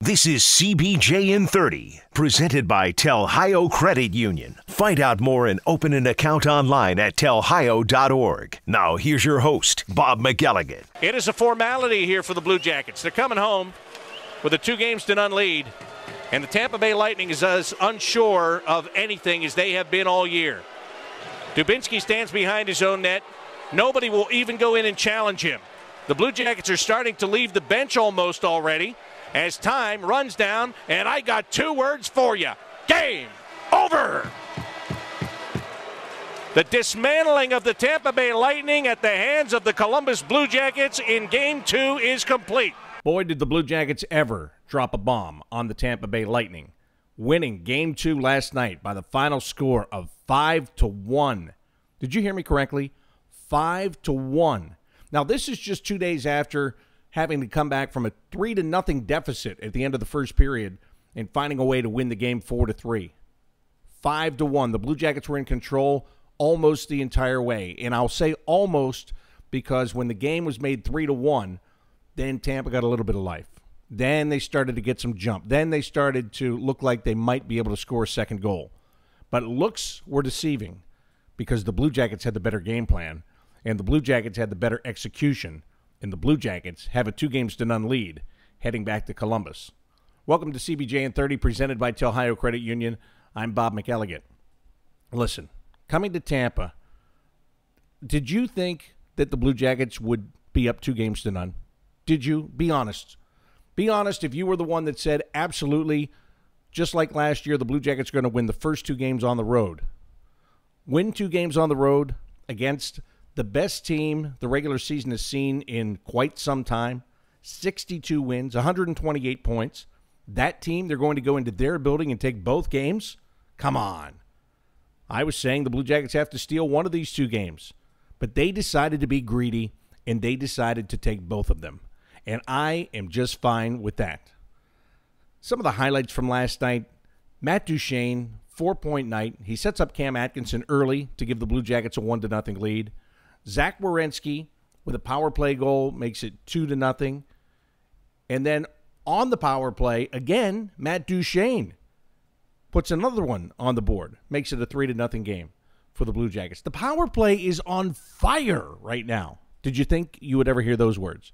This is CBJ in 30, presented by Telhio Credit Union. Find out more and open an account online at telhio.org. Now, here's your host, Bob McElligott. It is a formality here for the Blue Jackets. They're coming home with a 2-0 lead, and the Tampa Bay Lightning is as unsure of anything as they have been all year. Dubinsky stands behind his own net. Nobody will even go in and challenge him. The Blue Jackets are starting to leave the bench almost already as time runs down, and I got 2 words for you. Game over! The dismantling of the Tampa Bay Lightning at the hands of the Columbus Blue Jackets in Game 2 is complete. Boy, did the Blue Jackets ever drop a bomb on the Tampa Bay Lightning, winning Game 2 last night by the final score of 5-1. Did you hear me correctly? 5-1. Now, this is just 2 days after having to come back from a 3-0 deficit at the end of the first period and finding a way to win the game 4-3. 5-1. The Blue Jackets were in control almost the entire way. And I'll say almost because when the game was made 3-1, then Tampa got a little bit of life. Then they started to get some jump. Then they started to look like they might be able to score a second goal. But looks were deceiving because the Blue Jackets had the better game plan and the Blue Jackets had the better execution. And the Blue Jackets have a 2-0 lead heading back to Columbus. Welcome to CBJ in 30, presented by Telhio Credit Union. I'm Bob McElligott. Listen, coming to Tampa, did you think that the Blue Jackets would be up 2-0? Did you? Be honest. Be honest if you were the one that said, absolutely, just like last year, the Blue Jackets are going to win the first 2 games on the road. Win 2 games on the road against the best team the regular season has seen in quite some time. 62 wins, 128 points. That team, they're going to go into their building and take both games? Come on. I was saying the Blue Jackets have to steal one of these 2 games. But they decided to be greedy, and they decided to take both of them. And I am just fine with that. Some of the highlights from last night, Matt Duchene, 4-point night. He sets up Cam Atkinson early to give the Blue Jackets a 1-0 lead. Zach Werenski with a power play goal makes it 2-0. And then on the power play, again, Matt Duchene puts another one on the board, makes it a 3-0 game for the Blue Jackets. The power play is on fire right now. Did you think you would ever hear those words?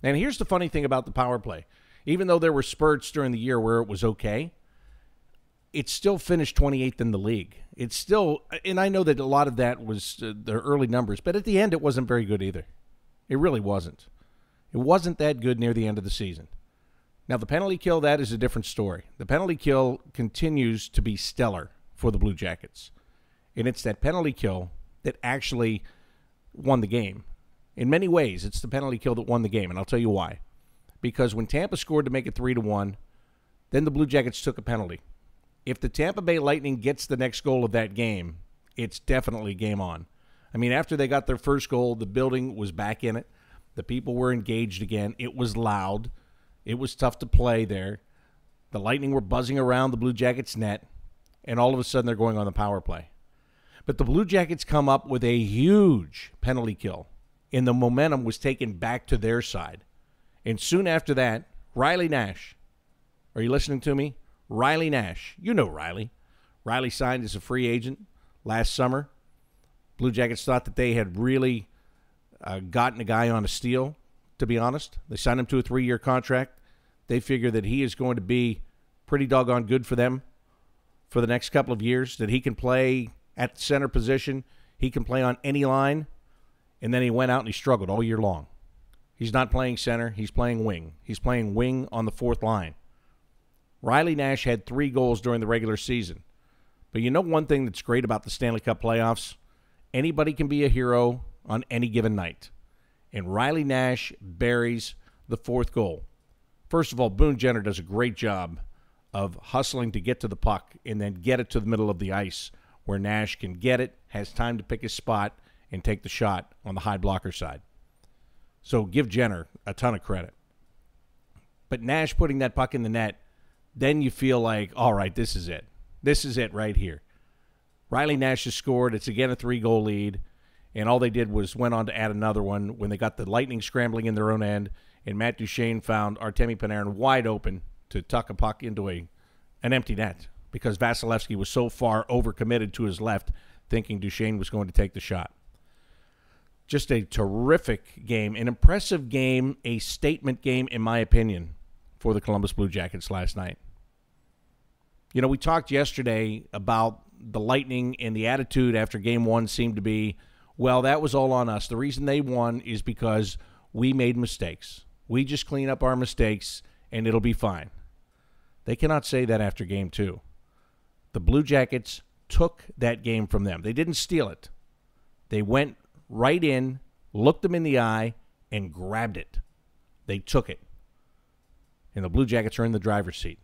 And here's the funny thing about the power play. Even though there were spurts during the year where it was okay, it still finished 28th in the league. It's still, and I know that a lot of that was their early numbers, but at the end it wasn't very good either. It really wasn't. It wasn't that good near the end of the season. Now, the penalty kill, that is a different story. The penalty kill continues to be stellar for the Blue Jackets. And it's that penalty kill that actually won the game. In many ways, it's the penalty kill that won the game, and I'll tell you why. Because when Tampa scored to make it 3-1, then the Blue Jackets took a penalty. If the Tampa Bay Lightning gets the next goal of that game, it's definitely game on. I mean, after they got their first goal, the building was back in it. The people were engaged again. It was loud. It was tough to play there. The Lightning were buzzing around the Blue Jackets' net, and all of a sudden they're going on the power play. But the Blue Jackets come up with a huge penalty kill, and the momentum was taken back to their side. And soon after that, Riley Nash, are you listening to me? Riley Nash. You know Riley. Riley signed as a free agent last summer. Blue Jackets thought that they had really gotten a guy on a steal, to be honest. They signed him to a 3-year contract. They figure that he is going to be pretty doggone good for them for the next couple of years, that he can play at the center position. He can play on any line. And then he went out and he struggled all year long. He's not playing center. He's playing wing. He's playing wing on the 4th line. Riley Nash had 3 goals during the regular season. But you know one thing that's great about the Stanley Cup playoffs? Anybody can be a hero on any given night. And Riley Nash buries the 4th goal. First of all, Boone Jenner does a great job of hustling to get to the puck and then get it to the middle of the ice where Nash can get it, has time to pick his spot, and take the shot on the high blocker side. So give Jenner a ton of credit. But Nash putting that puck in the net, then you feel like, all right, this is it. This is it right here. Riley Nash has scored. It's again a 3-goal lead. And all they did was went on to add another one when they got the Lightning scrambling in their own end. And Matt Duchene found Artemi Panarin wide open to tuck a puck into an empty net because Vasilevsky was so far overcommitted to his left, thinking Duchene was going to take the shot. Just a terrific game, an impressive game, a statement game, in my opinion, for the Columbus Blue Jackets last night. You know, we talked yesterday about the Lightning, and the attitude after Game 1 seemed to be, well, that was all on us. The reason they won is because we made mistakes. We just clean up our mistakes, and it'll be fine. They cannot say that after Game 2. The Blue Jackets took that game from them. They didn't steal it. They went right in, looked them in the eye, and grabbed it. They took it. And the Blue Jackets are in the driver's seat.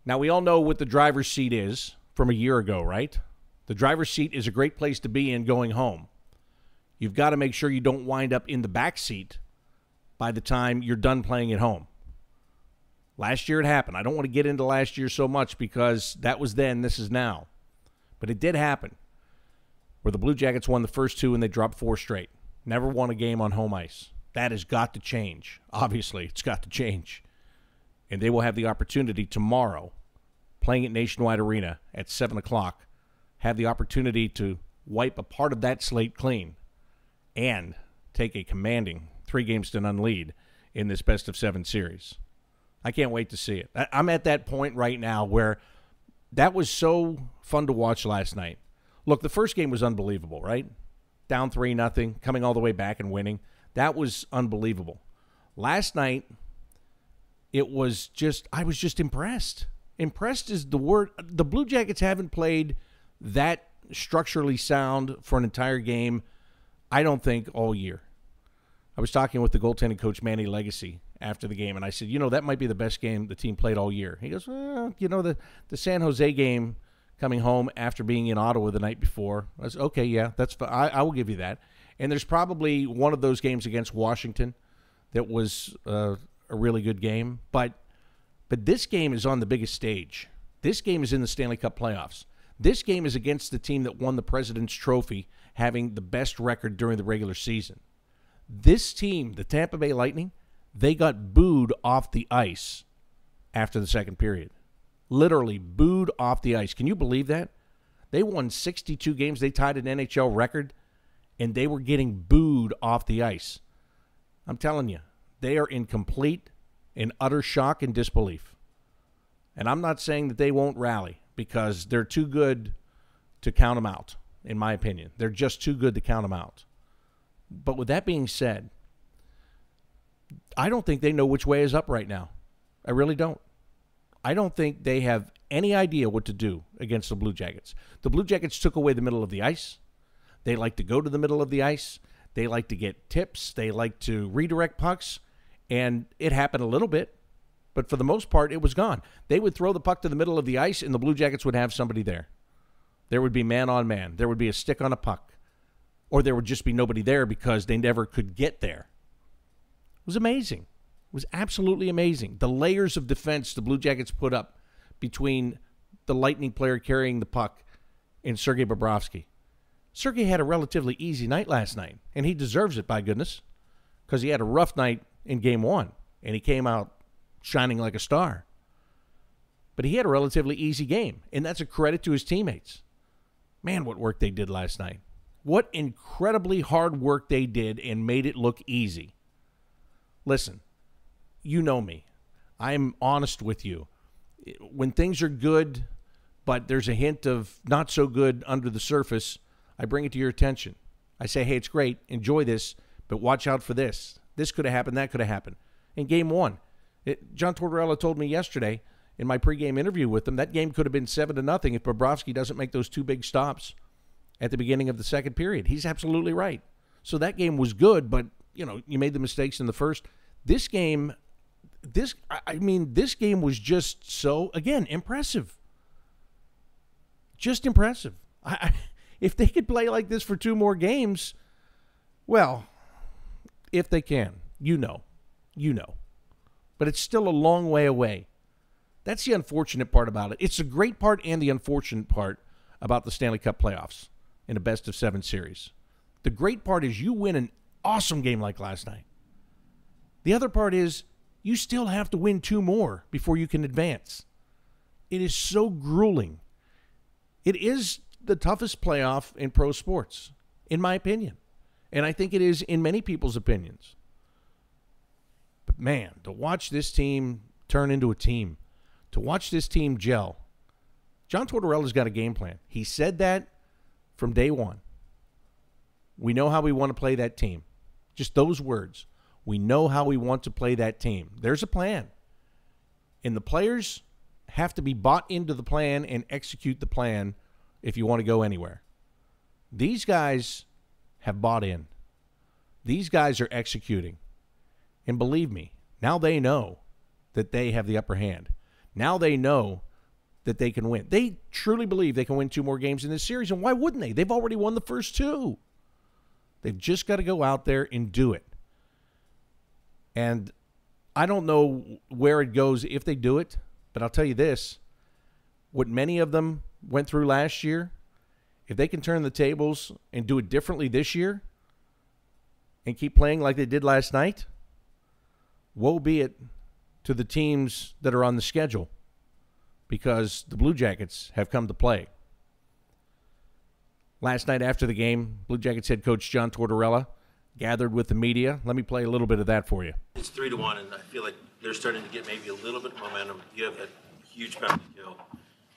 Now, we all know what the driver's seat is from a year ago, right? The driver's seat is a great place to be in going home. You've got to make sure you don't wind up in the back seat by the time you're done playing at home. Last year it happened. I don't want to get into last year so much because that was then, this is now. But it did happen where the Blue Jackets won the first 2 and they dropped 4 straight. Never won a game on home ice. That has got to change. Obviously, it's got to change. And they will have the opportunity tomorrow, playing at Nationwide Arena at 7 o'clock, have the opportunity to wipe a part of that slate clean and take a commanding 3-game-to-none lead in this best-of-7 series. I can't wait to see it. I'm at that point right now where that was so fun to watch last night. Look, the first game was unbelievable, right? Down 3-0, coming all the way back and winning. That was unbelievable. Last night, it was just, I was just impressed. Impressed is the word. The Blue Jackets haven't played that structurally sound for an entire game, I don't think, all year. I was talking with the goaltending coach, Manny Legacy, after the game, and I said, you know, that might be the best game the team played all year. He goes, well, you know, the San Jose game coming home after being in Ottawa the night before. I was, okay, yeah, that's fine. I will give you that. And there's probably one of those games against Washington that was a really good game. But this game is on the biggest stage. This game is in the Stanley Cup playoffs. This game is against the team that won the President's Trophy, having the best record during the regular season. This team, the Tampa Bay Lightning, they got booed off the ice after the second period. Literally booed off the ice. Can you believe that? They won 62 games. They tied an NHL record, and they were getting booed off the ice. I'm telling you, they are in complete and utter shock and disbelief. And I'm not saying that they won't rally because they're too good to count them out, in my opinion. They're just too good to count them out. But with that being said, I don't think they know which way is up right now. I really don't. I don't think they have any idea what to do against the Blue Jackets. The Blue Jackets took away the middle of the ice. They like to go to the middle of the ice. They like to get tips. They like to redirect pucks. And it happened a little bit, but for the most part, it was gone. They would throw the puck to the middle of the ice, and the Blue Jackets would have somebody there. There would be man on man. There would be a stick on a puck. Or there would just be nobody there because they never could get there. It was amazing. It was absolutely amazing. The layers of defense the Blue Jackets put up between the Lightning player carrying the puck and Sergei Bobrovsky. Sergei had a relatively easy night last night, and he deserves it, by goodness, because he had a rough night in Game 1, and he came out shining like a star. But he had a relatively easy game, and that's a credit to his teammates. Man, what work they did last night. What incredibly hard work they did and made it look easy. Listen, you know me. I'm honest with you. When things are good, but there's a hint of not so good under the surface, I bring it to your attention. I say, hey, it's great. Enjoy this, but watch out for this. This could have happened. That could have happened. In Game 1, John Tortorella told me yesterday in my pregame interview with him, that game could have been 7-0 if Bobrovsky doesn't make those 2 big stops at the beginning of the second period. He's absolutely right. So that game was good, but, you know, you made the mistakes in the first. This game, this game was just so, again, impressive. Just impressive. If they could play like this for 2 more games, well, if they can, you know. But it's still a long way away. That's the unfortunate part about it. It's the great part and the unfortunate part about the Stanley Cup playoffs in a best-of-7 series. The great part is you win an awesome game like last night. The other part is you still have to win 2 more before you can advance. It is so grueling. It is the toughest playoff in pro sports, in my opinion. And I think it is in many people's opinions. But, man, to watch this team turn into a team, to watch this team gel, John Tortorella's got a game plan. He said that from day one. We know how we want to play that team. Just those words. We know how we want to play that team. There's a plan. And the players have to be bought into the plan and execute the plan if you want to go anywhere. These guys have bought in. These guys are executing. And believe me, now they know that they have the upper hand. Now they know that they can win. They truly believe they can win 2 more games in this series, and why wouldn't they? They've already won the first 2. They've just got to go out there and do it. And I don't know where it goes if they do it, but I'll tell you this. What many of them went through last year, if they can turn the tables and do it differently this year and keep playing like they did last night, woe be it to the teams that are on the schedule, because the Blue Jackets have come to play. Last night after the game, Blue Jackets head coach John Tortorella gathered with the media. Let me play a little bit of that for you. It's 3-1, and I feel like they're starting to get maybe a little bit of momentum. You have that huge penalty kill,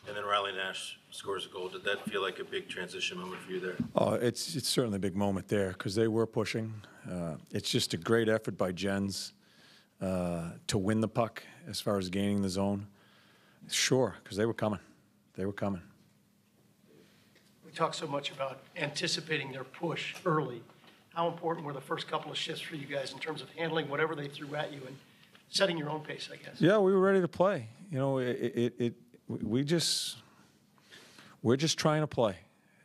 and then Riley Nash scores a goal. Did that feel like a big transition moment for you there? Oh, it's certainly a big moment there because they were pushing. It's just a great effort by Jens to win the puck as far as gaining the zone. Sure, because they were coming. They were coming. We talk so much about anticipating their push early. How important were the first couple of shifts for you guys in terms of handling whatever they threw at you and setting your own pace, I guess? Yeah, we were ready to play. You know, we're just trying to play,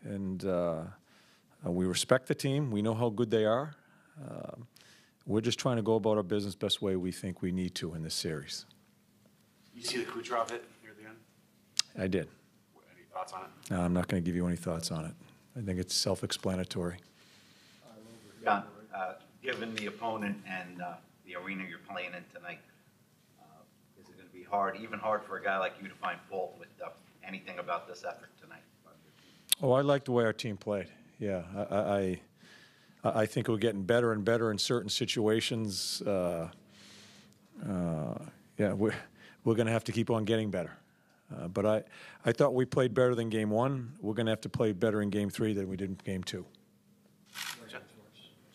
and we respect the team. We know how good they are. We're just trying to go about our business best way we think we need to in this series. You see the Kucherov hit near the end? I did. Any thoughts on it? No, I'm not going to give you any thoughts on it. I think it's self-explanatory. John, given the opponent and the arena you're playing in tonight, is it going to be hard, even hard for a guy like you to find fault with anything about this effort tonight? Oh, I like the way our team played. Yeah, I think we're getting better and better in certain situations. Yeah, we're going to have to keep on getting better. But I thought we played better than Game 1. We're going to have to play better in Game 3 than we did in Game 2.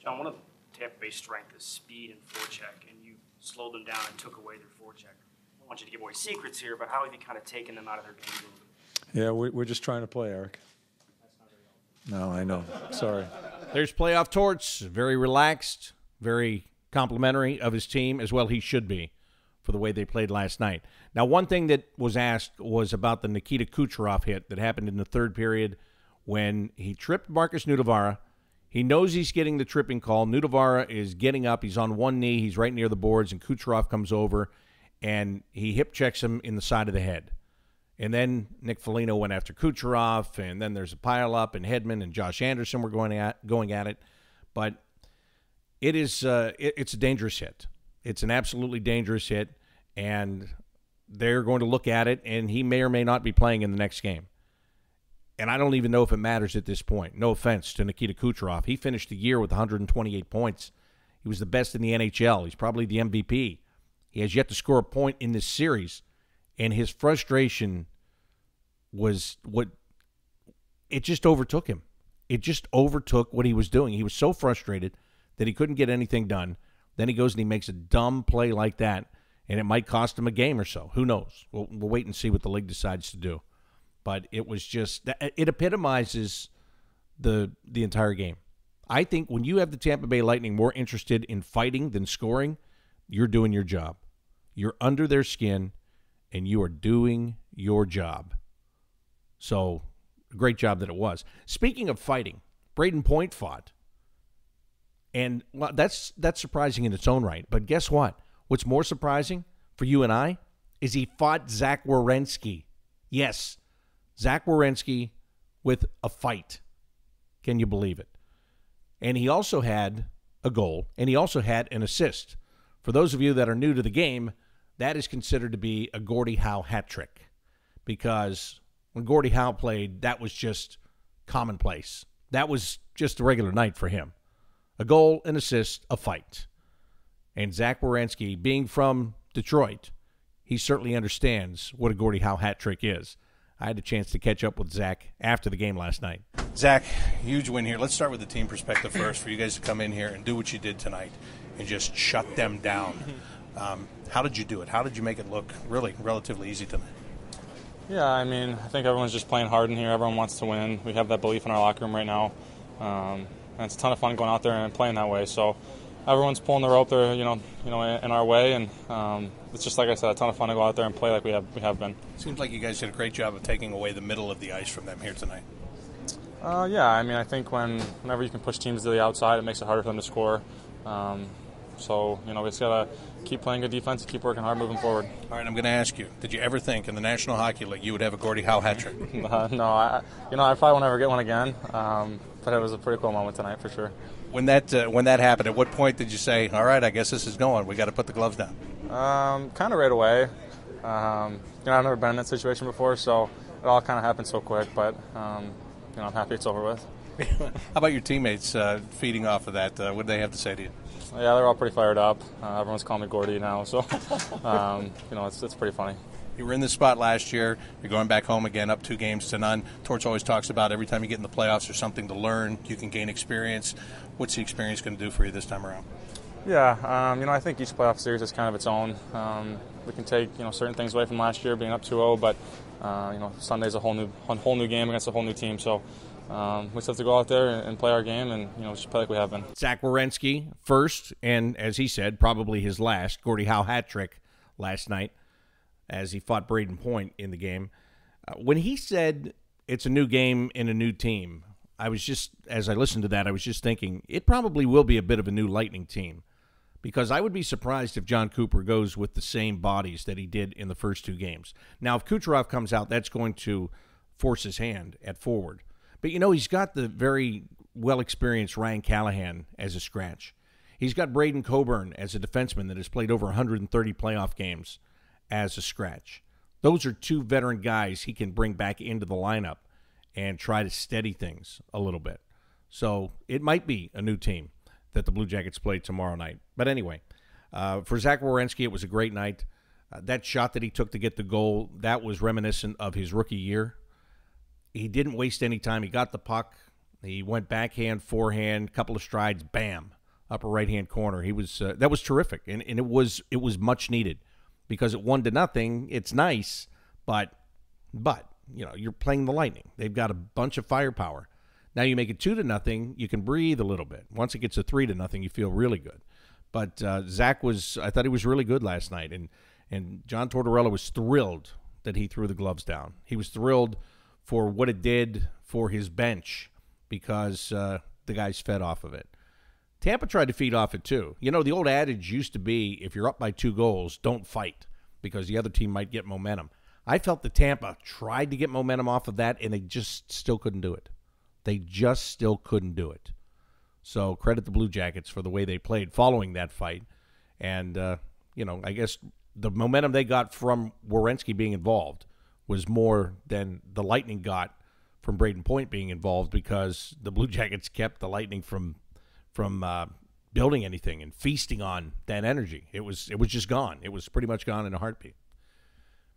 John, one of Tampa Bay's strength is speed and forecheck, and you slowed them down and took away their forecheck. I don't want you to give away secrets here, but how have you kind of taken them out of their game a little bit? Yeah, we're just trying to play, Eric. No, I know. Sorry. There's playoff Torts, very relaxed, very complimentary of his team, as well he should be for the way they played last night. Now, one thing that was asked was about the Nikita Kucherov hit that happened in the third period when he tripped Marcus Nudavara. He knows he's getting the tripping call. Nudavara is getting up. He's on one knee. He's right near the boards, and Kucherov comes over, and he hip checks him in the side of the head. And then Nick Foligno went after Kucherov, and then there's a pile-up, and Hedman and Josh Anderson were going at it. But it's a dangerous hit. It's an absolutely dangerous hit, and they're going to look at it, and he may or may not be playing in the next game. And I don't even know if it matters at this point. No offense to Nikita Kucherov. He finished the year with 128 points. He was the best in the NHL. He's probably the MVP. He has yet to score a point in this series, and his frustration was it just overtook him. It just overtook what he was doing. He was so frustrated that he couldn't get anything done. Then he goes and he makes a dumb play like that, and it might cost him a game or so. Who knows? We'll wait and see what the league decides to do. But it was just – it epitomizes the entire game. I think when you have the Tampa Bay Lightning more interested in fighting than scoring, you're doing your job. You're under their skin, and you are doing your job. So, great job that it was. Speaking of fighting, Braden Point fought. And well, that's surprising in its own right. But guess what? What's more surprising for you and I is he fought Zach Werenski. Yes, Zach Werenski with a fight. Can you believe it? And he also had a goal, and he also had an assist For those of you that are new to the game, that is considered to be a Gordie Howe hat trick, because when Gordie Howe played, that was just commonplace. That was just a regular night for him. A goal, an assist, a fight. And Zach Werenski, being from Detroit, he certainly understands what a Gordie Howe hat trick is. I had a chance to catch up with Zach after the game last night. Zach, huge win here. Let's start with the team perspective first, for you guys to come in here and do what you did tonight and just shut them down. How did you do it? How did you make it look really relatively easy tonight? Yeah, I mean, I think everyone's just playing hard in here. Everyone wants to win. We have that belief in our locker room right now. And it's a ton of fun going out there and playing that way. So everyone's pulling the rope there, in our way. And it's just, like I said, a ton of fun to go out there and play like we have been. Seems like you guys did a great job of taking away the middle of the ice from them here tonight. Yeah, I mean, I think whenever you can push teams to the outside, it makes it harder for them to score. So, we just got to keep playing good defense and keep working hard moving forward. All right, I'm going to ask you, did you ever think in the National Hockey League you would have a Gordie Howe hat trick? No, I probably won't ever get one again, but it was a pretty cool moment tonight for sure. When that happened, at what point did you say, all right, I guess this is going, we got to put the gloves down? Kind of right away. I've never been in that situation before, so it all kind of happened so quick, but I'm happy it's over with. How about your teammates feeding off of that? What did they have to say to you? Yeah, they're all pretty fired up. Everyone's calling me Gordie now, so it's pretty funny. You were in this spot last year. You're going back home again, up 2-0. Torch always talks about every time you get in the playoffs, there's something to learn. You can gain experience. What's the experience going to do for you this time around? Yeah, I think each playoff series is kind of its own. We can take certain things away from last year, being up 2-0, but Sunday's a whole new game against a whole new team. So we just have to go out there and play our game and just play like we have been. Zach Werenski, first, and as he said, probably his last Gordie Howe hat trick last night as he fought Braden Point in the game. When he said it's a new game and a new team, as I listened to that, I was just thinking it probably will be a bit of a new Lightning team, because I would be surprised if John Cooper goes with the same bodies that he did in the first two games. Now, if Kucherov comes out, that's going to force his hand at forward. But, he's got the very well-experienced Ryan Callahan as a scratch. He's got Braden Coburn as a defenseman that has played over 130 playoff games as a scratch. Those are two veteran guys he can bring back into the lineup and try to steady things a little bit. So it might be a new team that the Blue Jackets play tomorrow night. But anyway, for Zach Werenski, it was a great night. That shot that he took to get the goal, that was reminiscent of his rookie year. He didn't waste any time. He got the puck. He went backhand, forehand, couple of strides, bam, upper right-hand corner. He was that was terrific, and it was much needed, because at 1-0, it's nice, but you're playing the Lightning. They've got a bunch of firepower. Now you make it 2-0, you can breathe a little bit. Once it gets to 3-0, you feel really good. But Zach I thought he was really good last night, and John Tortorella was thrilled that he threw the gloves down. He was thrilled for what it did for his bench, because the guys fed off of it. Tampa tried to feed off it too. The old adage used to be, if you're up by 2 goals, don't fight, because the other team might get momentum. I felt that Tampa tried to get momentum off of that, and they just still couldn't do it. So credit the Blue Jackets for the way they played following that fight. And, I guess the momentum they got from Werenski being involved was more than the Lightning got from Braden Point being involved, because the Blue Jackets kept the Lightning from building anything and feasting on that energy. It was just gone. It was pretty much gone in a heartbeat.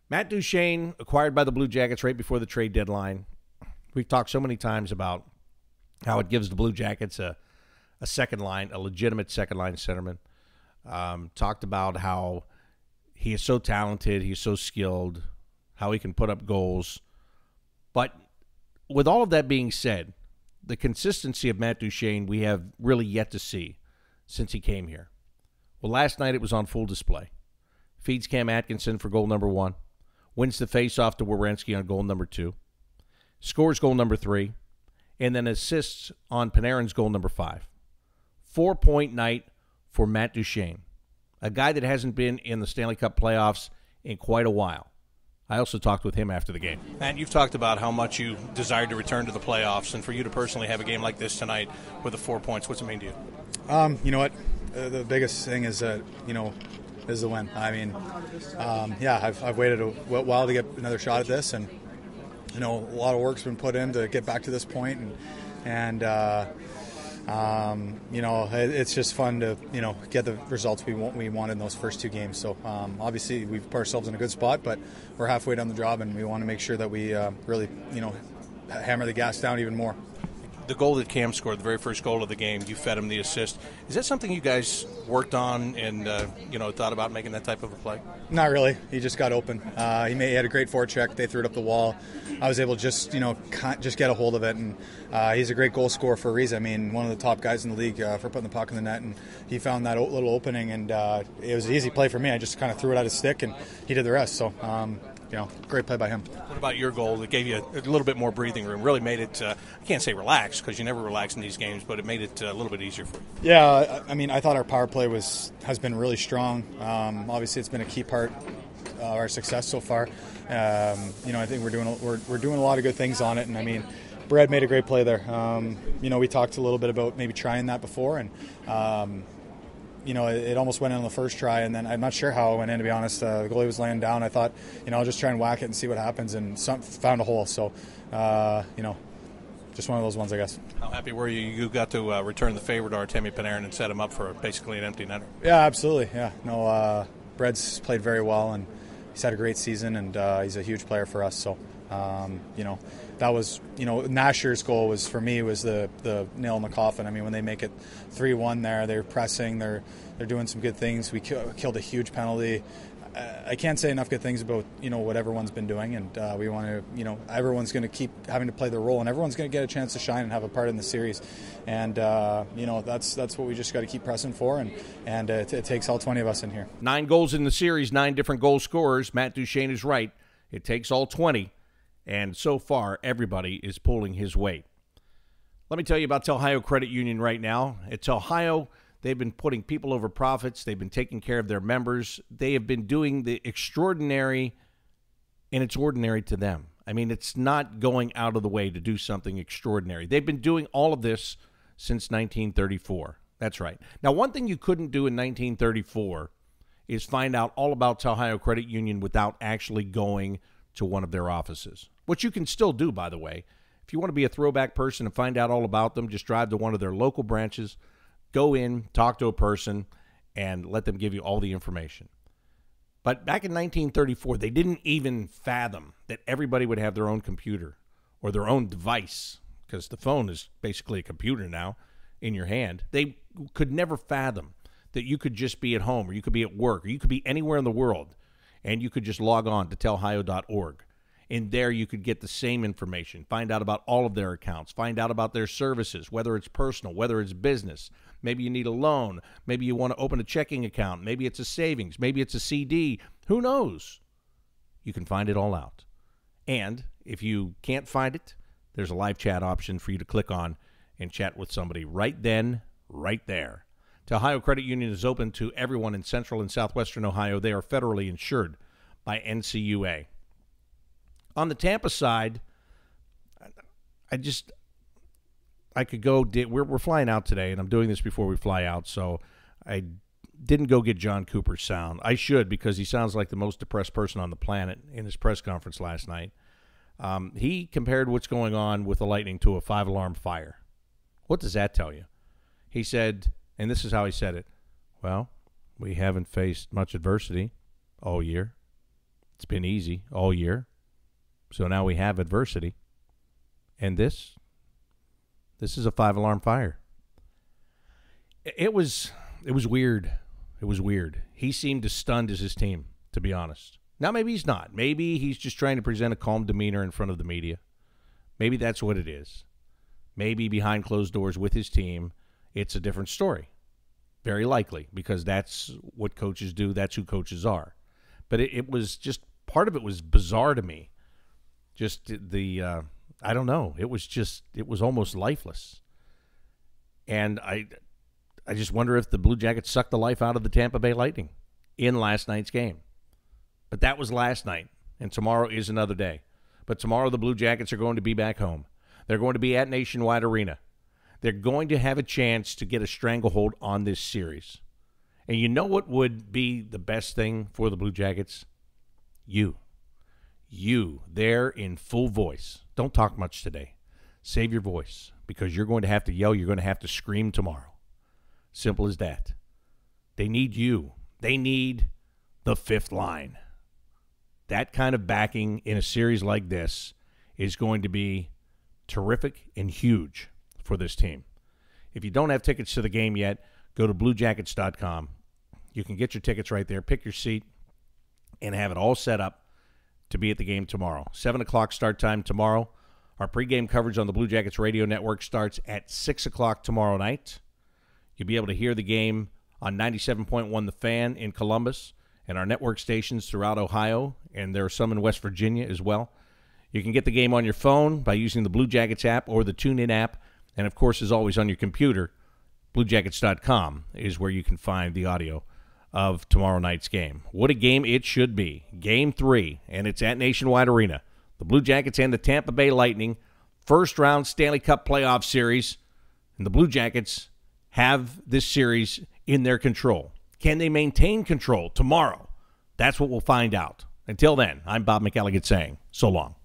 Matt Duchene, acquired by the Blue Jackets right before the trade deadline. We've talked so many times about how it gives the Blue Jackets a second line, a legitimate second line centerman. Talked about how he is so talented, he's so skilled, how he can put up goals. But with all of that being said, the consistency of Matt Duchene we have really yet to see since he came here. Well, last night it was on full display. Feeds Cam Atkinson for goal number 1. Wins the faceoff to Werenski on goal number 2. Scores goal number 3. And then assists on Panarin's goal number 5. 4-point night for Matt Duchene, a guy that hasn't been in the Stanley Cup playoffs in quite a while. I also talked with him after the game. And you've talked about how much you desired to return to the playoffs, and for you to personally have a game like this tonight with the 4 points, what's it mean to you? You know what? the biggest thing is that, is the win. I mean, I've waited a while to get another shot at this, and a lot of work's been put in to get back to this point, and it's just fun to get the results we wanted in those first two games. So obviously we've put ourselves in a good spot, but we're halfway down the job, and we want to make sure that we really hammer the gas down even more. The goal that Cam scored, the very first goal of the game, you fed him the assist. Is that something you guys worked on and thought about making that type of a play? Not really. He just got open. He had a great forecheck. They threw it up the wall. I was able to just get a hold of it, and he's a great goal scorer for a reason. I mean, one of the top guys in the league for putting the puck in the net, and he found that little opening, and it was an easy play for me. I just kind of threw it at his stick, and he did the rest. So. Great play by him. What about your goal that gave you a little bit more breathing room? Really made it, I can't say relaxed because you never relax in these games, but it made it a little bit easier for you. Yeah, I mean, I thought our power play has been really strong. Obviously, it's been a key part of our success so far. I think we're doing a lot of good things on it, and I mean, Brad made a great play there. We talked a little bit about maybe trying that before, and it almost went in on the first try, and then I'm not sure how it went in, to be honest. The goalie was laying down. I thought, I'll just try and whack it and see what happens, and found a hole. So, just one of those ones, I guess. How happy were you? You got to return the favor to Artemi Panarin and set him up for basically an empty netter. Yeah, absolutely. Yeah. No, Brad's played very well, and he's had a great season, and he's a huge player for us. So, that was, Nasher's goal was the nail in the coffin. I mean, when they make it 3-1 there, they're pressing, they're doing some good things. We killed a huge penalty. I can't say enough good things about, what everyone's been doing, and we want to, everyone's going to keep having to play their role, and everyone's going to get a chance to shine and have a part in the series. And, that's what we just got to keep pressing for, and it takes all 20 of us in here. 9 goals in the series, 9 different goal scorers. Matt Duchene is right. It takes all 20. And so far, everybody is pulling his weight. Let me tell you about Ohio Credit Union right now. It's Ohio. They've been putting people over profits. They've been taking care of their members. They have been doing the extraordinary, and it's ordinary to them. I mean, it's not going out of the way to do something extraordinary. They've been doing all of this since 1934. That's right. Now, one thing you couldn't do in 1934 is find out all about Ohio Credit Union without actually going to one of their offices, which you can still do, by the way. If you want to be a throwback person and find out all about them, just drive to one of their local branches, go in, talk to a person, and let them give you all the information. But back in 1934, they didn't even fathom that everybody would have their own computer or their own device, because the phone is basically a computer now in your hand. They could never fathom that you could just be at home, or you could be at work, or you could be anywhere in the world, and you could just log on to tellhio.org. And there you could get the same information, find out about all of their accounts, find out about their services, whether it's personal, whether it's business. Maybe you need a loan. Maybe you want to open a checking account. Maybe it's a savings. Maybe it's a CD. Who knows? You can find it all out. And if you can't find it, there's a live chat option for you to click on and chat with somebody right then, right there. Ohio Credit Union is open to everyone in central and southwestern Ohio. They are federally insured by NCUA. On the Tampa side, I could go. We're flying out today, and I'm doing this before we fly out, so I didn't go get John Cooper's sound. I should, because he sounds like the most depressed person on the planet in his press conference last night. He compared what's going on with the Lightning to a 5-alarm fire. What does that tell you? He said, and this is how he said it, well, we haven't faced much adversity all year. It's been easy all year. So now we have adversity. And this is a 5-alarm fire. It was weird. It was weird. He seemed as stunned as his team, to be honest. Now, maybe he's not. Maybe he's just trying to present a calm demeanor in front of the media. Maybe that's what it is. Maybe behind closed doors with his team, it's a different story. Very likely, because that's what coaches do. That's who coaches are. But it was just, part of it was bizarre to me. Just I don't know. It was almost lifeless. And I just wonder if the Blue Jackets sucked the life out of the Tampa Bay Lightning in last night's game. But that was last night, and tomorrow is another day. But tomorrow the Blue Jackets are going to be back home. They're going to be at Nationwide Arena. They're going to have a chance to get a stranglehold on this series. And you know what would be the best thing for the Blue Jackets? You there in full voice. Don't talk much today. Save your voice, because you're going to have to yell. You're going to have to scream tomorrow. Simple as that. They need you. They need the fifth line. That kind of backing in a series like this is going to be terrific and huge for this team. If you don't have tickets to the game yet, go to bluejackets.com. You can get your tickets right there, pick your seat, and have it all set up to be at the game tomorrow. 7 o'clock start time tomorrow. Our pregame coverage on the Blue Jackets radio network starts at 6 o'clock tomorrow night. You'll be able to hear the game on 97.1 The Fan in Columbus and our network stations throughout Ohio, and there are some in West Virginia as well. You can get the game on your phone by using the Blue Jackets app or the TuneIn app, and, of course, as always, on your computer, bluejackets.com is where you can find the audio of tomorrow night's game. What a game it should be. Game 3, and it's at Nationwide Arena. The Blue Jackets and the Tampa Bay Lightning, first-round Stanley Cup playoff series, and the Blue Jackets have this series in their control. Can they maintain control tomorrow? That's what we'll find out. Until then, I'm Bob McElligott saying so long.